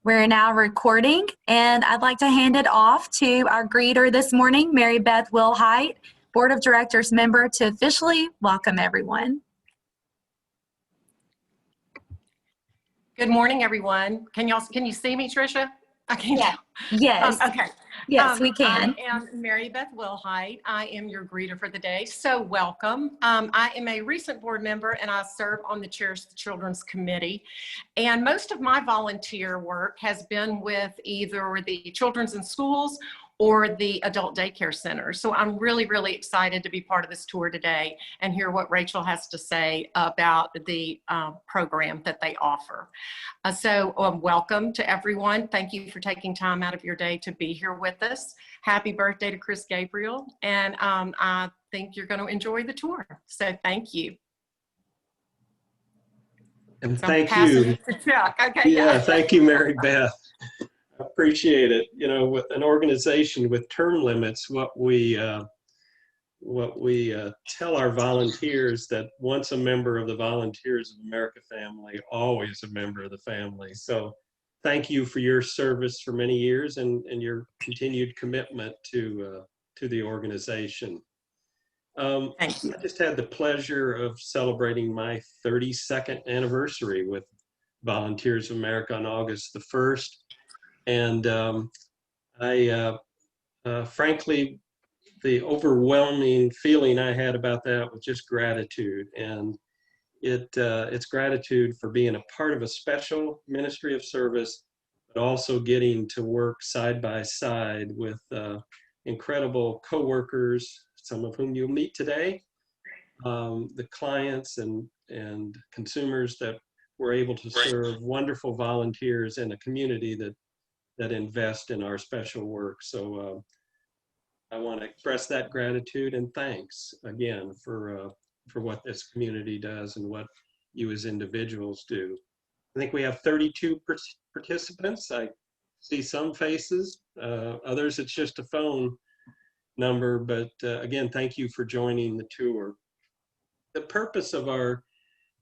We're now recording, and I'd like to hand it off to our greeter this morning, Mary Beth Wilhite, Board of Directors member, to officially welcome everyone. Good morning, everyone. Can you see me, Tricia? I can't. Yeah. Yes. Okay. Yes, we can. I am Mary Beth Wilhite. I am your greeter for the day, so welcome. I am a recent board member, and I serve on the Cherish the Children's Committee. And most of my volunteer work has been with either the Children's in Schools or the adult daycare center. So I'm really, really excited to be part of this tour today and hear what Rachel has to say about the program that they offer. Welcome to everyone. Thank you for taking time out of your day to be here with us. Happy birthday to Chris Gabriel. And I think you're going to enjoy the tour. So thank you. And thank you. Okay, yeah, thank you, Mary Beth. I appreciate it. You know, with an organization with term limits, what we tell our volunteers that once a member of the Volunteers of America family, always a member of the family. So thank you for your service for many years and your continued commitment to the organization. Thank you. I just had the pleasure of celebrating my 32nd anniversary with Volunteers of America on August the 1st. And frankly, the overwhelming feeling I had about that was just gratitude. And it's gratitude for being a part of a special ministry of service, but also getting to work side by side with incredible coworkers, some of whom you'll meet today, the clients and consumers that we're able to serve, wonderful volunteers in a community that invest in our special work. So I want to express that gratitude and thanks again for what this community does and what you as individuals do. I think we have 32 participants. I see some faces, others it's just a phone number, but again, thank you for joining the tour. The purpose of our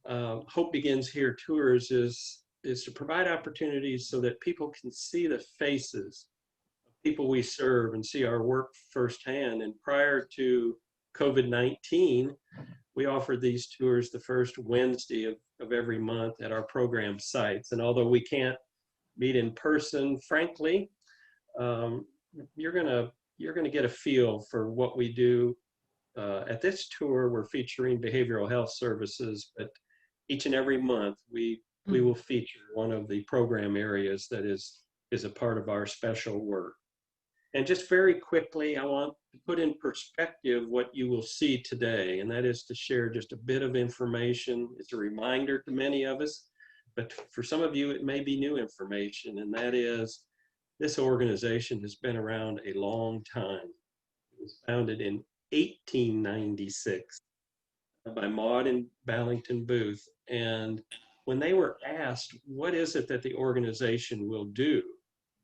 Hope Begins Here tours is to provide opportunities so that people can see the faces of people we serve and see our work firsthand. And prior to COVID-19, we offered these tours the first Wednesday of every month at our program sites. And although we can't meet in person, frankly, you're gonna get a feel for what we do. At this tour, we're featuring behavioral health services, but each and every month we will feature one of the program areas that is a part of our special work. And just very quickly, I want to put in perspective what you will see today, and that is to share just a bit of information. It's a reminder to many of us, but for some of you, it may be new information, and that is this organization has been around a long time. It was founded in 1896 by Maud and Ballington Booth, and when they were asked, what is it that the organization will do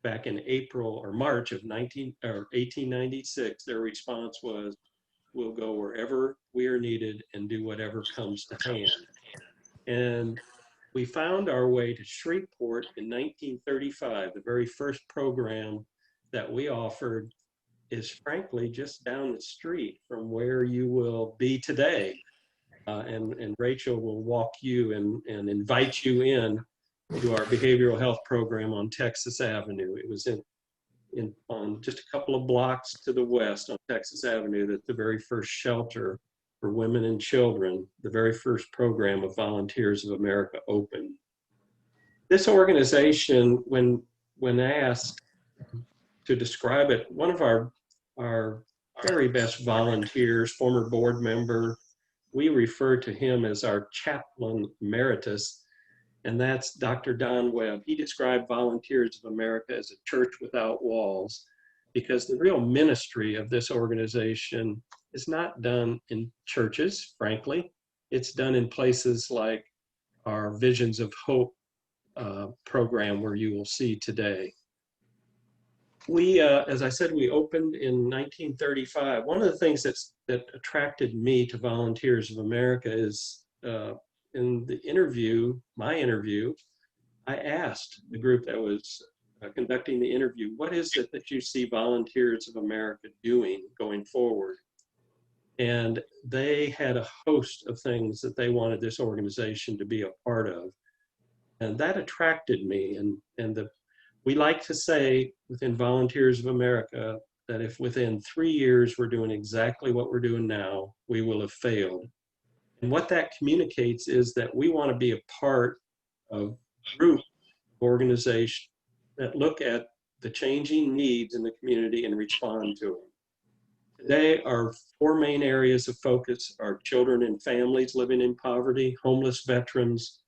back in April or March of 1896, their response was, we'll go wherever we are needed and do whatever comes to hand. And we found our way to Shreveport in 1935. The very first program that we offered is frankly just down the street from where you will be today. And Rachel will walk you and invite you in to our behavioral health program on Texas Avenue. It was on just a couple of blocks to the west on Texas Avenue that the very first shelter for women and children, the very first program of Volunteers of America opened. This organization, when asked to describe it, one of our very best volunteers, former board member, we refer to him as our chaplain emeritus, and that's Dr. Don Webb. He described Volunteers of America as a church without walls, because the real ministry of this organization is not done in churches, frankly. It's done in places like our Visions of Hope program where you will see today. We, as I said, we opened in 1935. One of the things that attracted me to Volunteers of America is in the interview, my interview, I asked the group that was conducting the interview, what is it that you see Volunteers of America doing going forward? And they had a host of things that they wanted this organization to be a part of. And that attracted me. We like to say within Volunteers of America that if within 3 years we're doing exactly what we're doing now, we will have failed. And what that communicates is that we want to be a part of group organizations that look at the changing needs in the community and respond to them. Today, our 4 main areas of focus are children and families living in poverty, homeless veterans,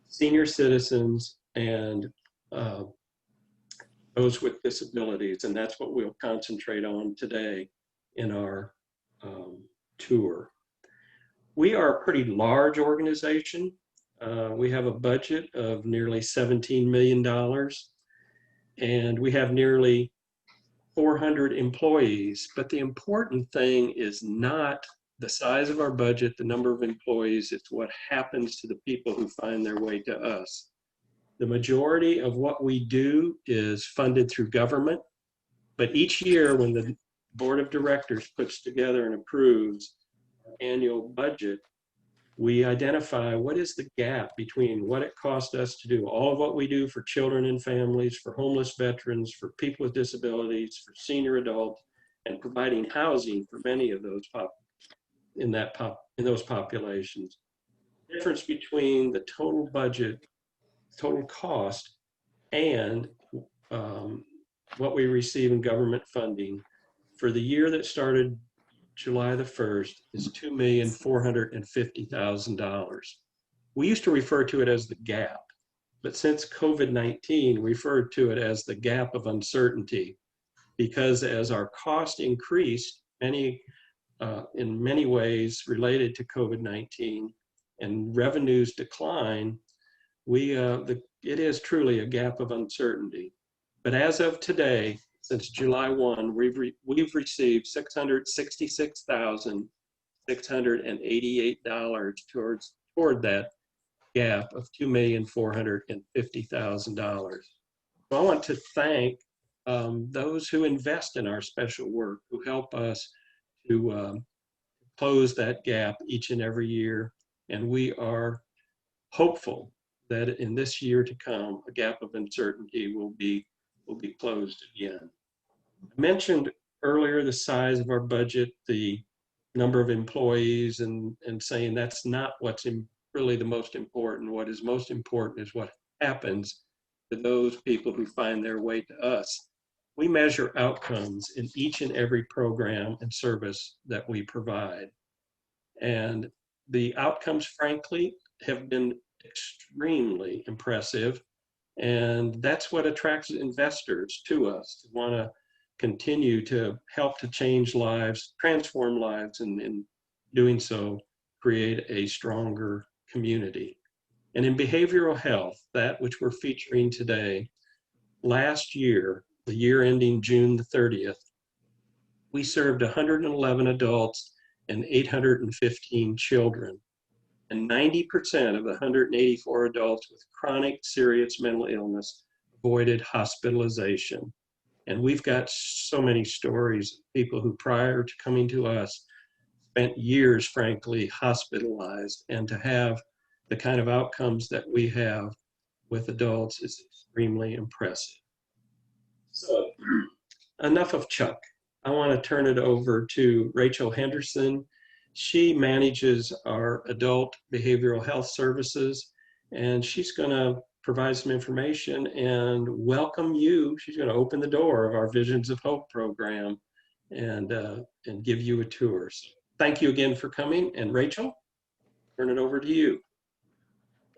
senior citizens, and those with disabilities. And that's what we'll concentrate on today in our tour. We are a pretty large organization. We have a budget of nearly $17 million, and we have nearly 400 employees. But the important thing is not the size of our budget, the number of employees, it's what happens to the people who find their way to us. The majority of what we do is funded through government, but each year when the board of directors puts together and approves our annual budget, we identify what is the gap between what it costs us to do all of what we do for children and families, for homeless veterans, for people with disabilities, for senior adults, and providing housing for many of those in those populations. The difference between the total budget, total cost, and what we receive in government funding for the year that started July the 1st is $2,450,000. We used to refer to it as the gap, but since COVID-19, we referred to it as the gap of uncertainty, because as our cost increased, in many ways related to COVID-19, and revenues decline, it is truly a gap of uncertainty. But as of today, since July 1, we've received $666,688 toward that gap of $2,450,000. So I want to thank those who invest in our special work, who help us to close that gap each and every year. And we are hopeful that in this year to come, a gap of uncertainty will be closed again. I mentioned earlier the size of our budget, the number of employees, and saying that's not what's really the most important. What is most important is what happens to those people who find their way to us. We measure outcomes in each and every program and service that we provide. And the outcomes, frankly, have been extremely impressive. And that's what attracts investors to us, to want to continue to help to change lives, transform lives, and in doing so, create a stronger community. And in behavioral health, that which we're featuring today, last year, the year ending June the 30th, we served 111 adults and 815 children. And 90% of the 184 adults with chronic serious mental illness avoided hospitalization. And we've got so many stories of people who, prior to coming to us, spent years, frankly, hospitalized. And to have the kind of outcomes that we have with adults is extremely impressive. So enough of Chuck. I want to turn it over to Rachel Henderson. She manages our adult behavioral health services, and she's going to provide some information and welcome you. She's going to open the door of our Visions of Hope program and give you a tour. So thank you again for coming. And Rachel, turn it over to you.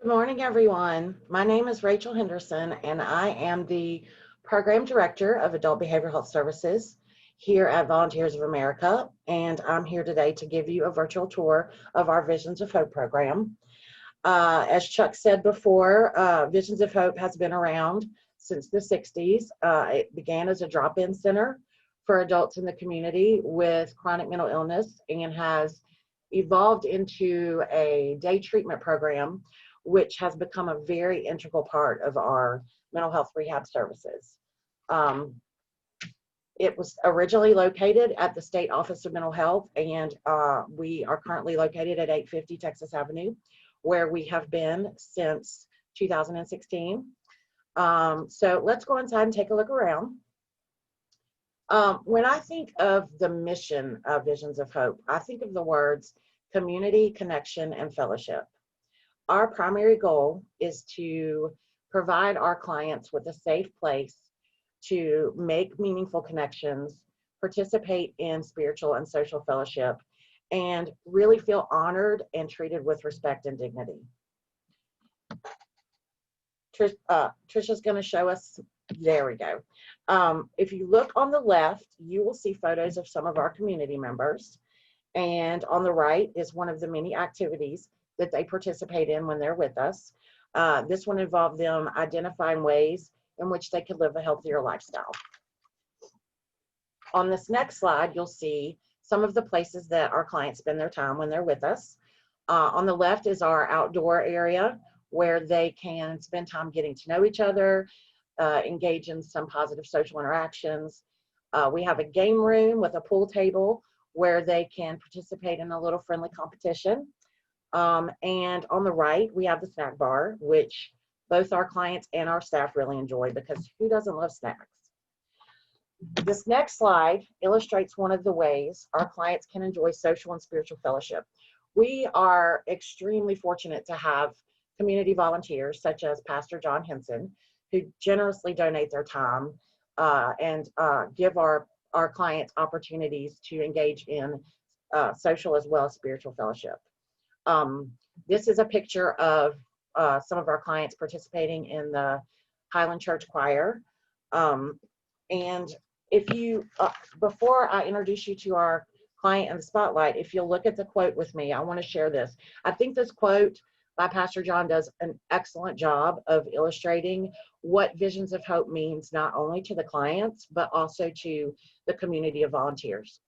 Good morning, everyone. My name is Rachel Henderson, and I am the Program Director of Adult Behavioral Health Services here at Volunteers of America, and I'm here today to give you a virtual tour of our Visions of Hope program. As Chuck said before, Visions of Hope has been around since the 60s. It began as a drop-in center for adults in the community with chronic mental illness and has evolved into a day treatment program which has become a very integral part of our mental health rehab services. It was originally located at the State Office of Mental Health, and we are currently located at 850 Texas Avenue, where we have been since 2016. So let's go inside and take a look around. When I think of the mission of Visions of Hope, I think of the words community, connection, and fellowship. Our primary goal is to provide our clients with a safe place to make meaningful connections, participate in spiritual and social fellowship, and really feel honored and treated with respect and dignity. Trisha's going to show us. There we go. If you look on the left, you will see photos of some of our community members. And on the right is one of the many activities that they participate in when they're with us. This one involved them identifying ways in which they could live a healthier lifestyle. On this next slide, you'll see some of the places that our clients spend their time when they're with us. On the left is our outdoor area where they can spend time getting to know each other, engage in some positive social interactions. We have a game room with a pool table where they can participate in a little friendly competition. And on the right, we have the snack bar, which both our clients and our staff really enjoy, because who doesn't love snacks? This next slide illustrates one of the ways our clients can enjoy social and spiritual fellowship. We are extremely fortunate to have community volunteers such as Pastor John Henson, who generously donate their time and give our clients opportunities to engage in social as well as spiritual fellowship. This is a picture of some of our clients participating in the Highland Church Choir. And if you, before I introduce you to our client in the spotlight, if you'll look at the quote with me, I want to share this. I think this quote by Pastor John does an excellent job of illustrating what Visions of Hope means, not only to the clients, but also to the community of volunteers.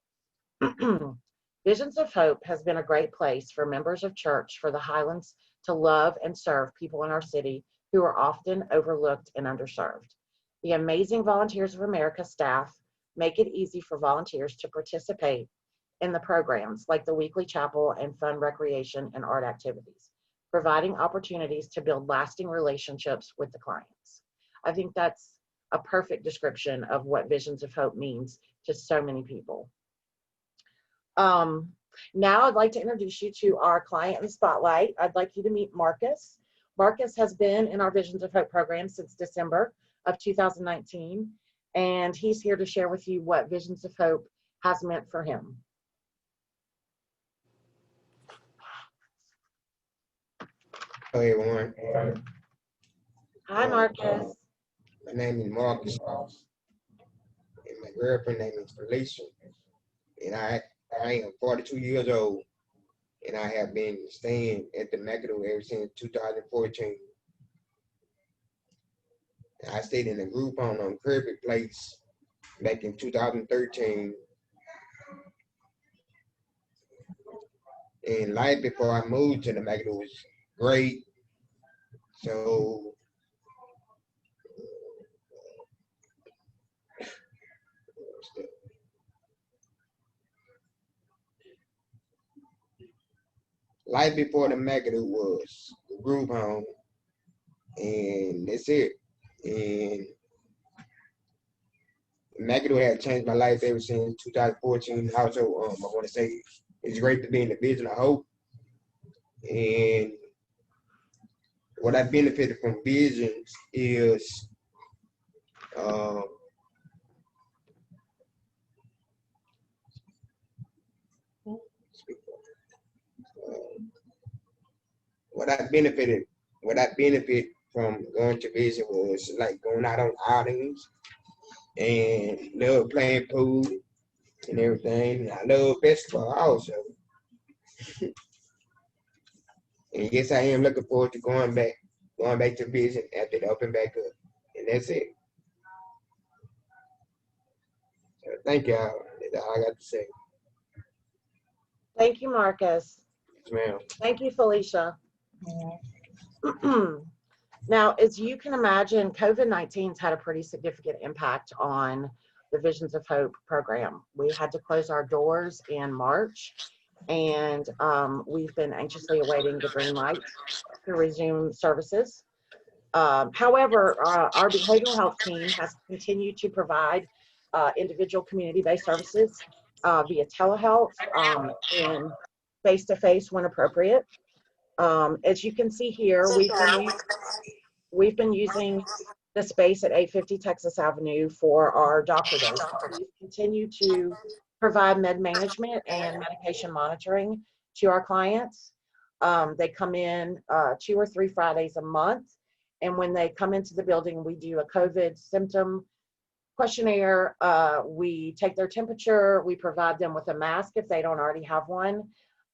Visions of Hope has been a great place for members of church for the Highlands to love and serve people in our city who are often overlooked and underserved. The amazing Volunteers of America staff make it easy for volunteers to participate in the programs like the weekly chapel and fun recreation and art activities, providing opportunities to build lasting relationships with the clients. I think that's a perfect description of what Visions of Hope means to so many people. Now I'd like to introduce you to our client in the spotlight. I'd like you to meet Marcus. Marcus has been in our Visions of Hope program since December of 2019, and he's here to share with you what Visions of Hope has meant for him. Hello, everyone. Hi, Marcus. My name is Marcus, and my girlfriend name is Felicia. And I am 42 years old, and I have been staying at the McAdoo ever since 2014. I stayed in a group home on Kirby Place back in 2013. And life before I moved to the McAdoo was great. So life before the McAdoo was the group home, and that's it. And McAdoo had changed my life ever since 2014. Also, I want to say it's great to be in the Vision of Hope. And what I benefited from Visions is what I benefit from going to Vision was like going out on outings and love playing pool and everything. I love basketball also. And yes, I am looking forward to going back to Vision after they open back up. And that's it. So thank y'all. That's all I got to say. Thank you, Marcus. Yes, ma'am. Thank you, Felicia. Now, as you can imagine, COVID-19's had a pretty significant impact on the Visions of Hope program. We had to close our doors in March, and we've been anxiously awaiting the green light to resume services. However, our behavioral health team has continued to provide individual community-based services via telehealth and face-to-face when appropriate. As you can see here, we've been using the space at 850 Texas Avenue for our doctor days. We continue to provide med management and medication monitoring to our clients. They come in 2 or 3 Fridays a month. And when they come into the building, we do a COVID symptom questionnaire. We take their temperature. We provide them with a mask if they don't already have one.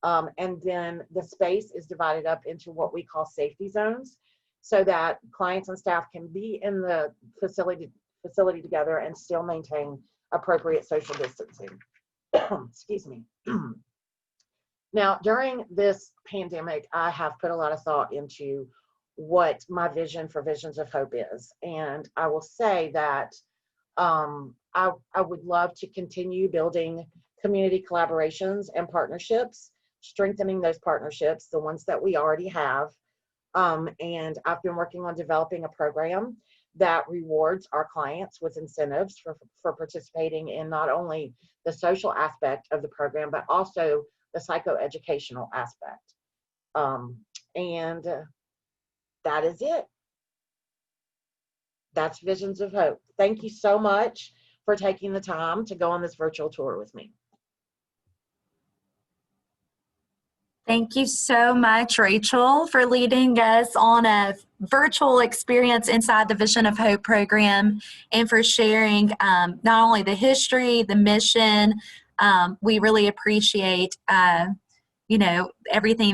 And then the space is divided up into what we call safety zones, so that clients and staff can be in the facility together and still maintain appropriate social distancing. Excuse me. Now, during this pandemic, I have put a lot of thought into what my vision for Visions of Hope is. And I will say that I would love to continue building community collaborations and partnerships, strengthening those partnerships, the ones that we already have. And I've been working on developing a program that rewards our clients with incentives for participating in not only the social aspect of the program, but also the psychoeducational aspect. And that is it. That's Visions of Hope. Thank you so much for taking the time to go on this virtual tour with me. Thank you so much, Rachel, for leading us on a virtual experience inside the Vision of Hope program and for sharing not only the history, the mission. We really appreciate everything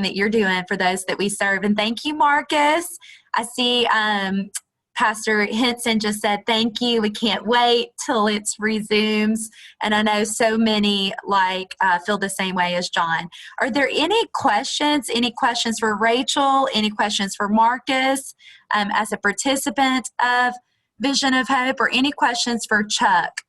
that you're doing for those that we serve. And thank you, Marcus. I see Pastor Henson just said, thank you. We can't wait till it resumes. And I know so many feel the same way as John. Are there any questions? Any questions for Rachel? Any questions for Marcus as a participant of Vision of Hope, or any questions for Chuck?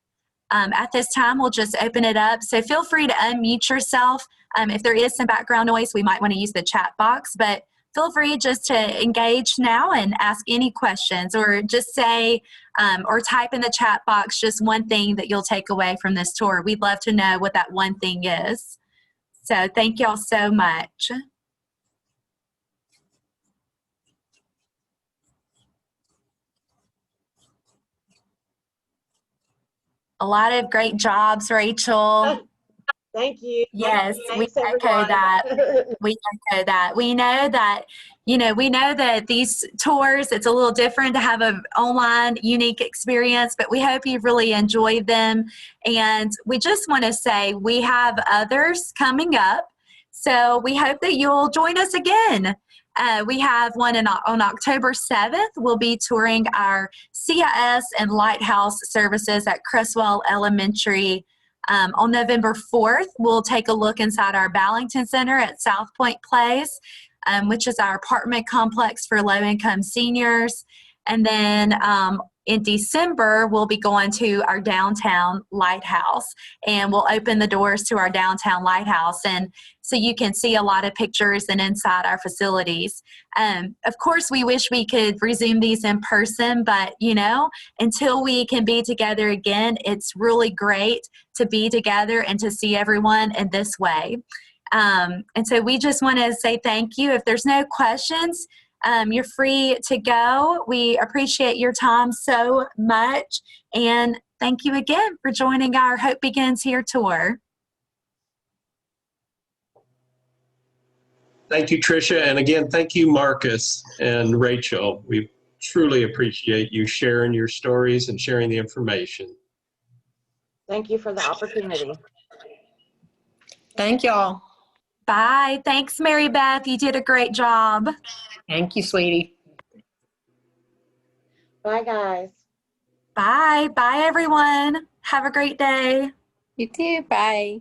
At this time, we'll just open it up. So feel free to unmute yourself. If there is some background noise, we might want to use the chat box, but feel free just to engage now and ask any questions, or just say or type in the chat box just one thing that you'll take away from this tour. We'd love to know what that one thing is. So thank y'all so much. A lot of great jobs, Rachel. Thank you. Yes, Thanks, we echo that. We echo that. We know that these tours, it's a little different to have an online unique experience, but we hope you've really enjoyed them. And we just want to say we have others coming up, so we hope that you'll join us again. We have one on October 7th. We'll be touring our CIS and Lighthouse services at Cresswell Elementary. On November 4th, we'll take a look inside our Ballington Center at South Point Place, which is our apartment complex for low-income seniors. And then in December, we'll be going to our downtown lighthouse, and we'll open the doors to our downtown lighthouse. And so you can see a lot of pictures and inside our facilities. Of course, we wish we could resume these in person, but until we can be together again, it's really great to be together and to see everyone in this way. And so we just want to say thank you. If there's no questions, you're free to go. We appreciate your time so much. And thank you again for joining our Hope Begins Here tour. Thank you, Tricia. And again, thank you, Marcus and Rachel. We truly appreciate you sharing your stories and sharing the information. Thank you for the opportunity. Thank y'all. Bye. Thanks, Mary Beth. You did a great job. Thank you, sweetie. Bye, guys. Bye. Bye, everyone. Have a great day. You too. Bye.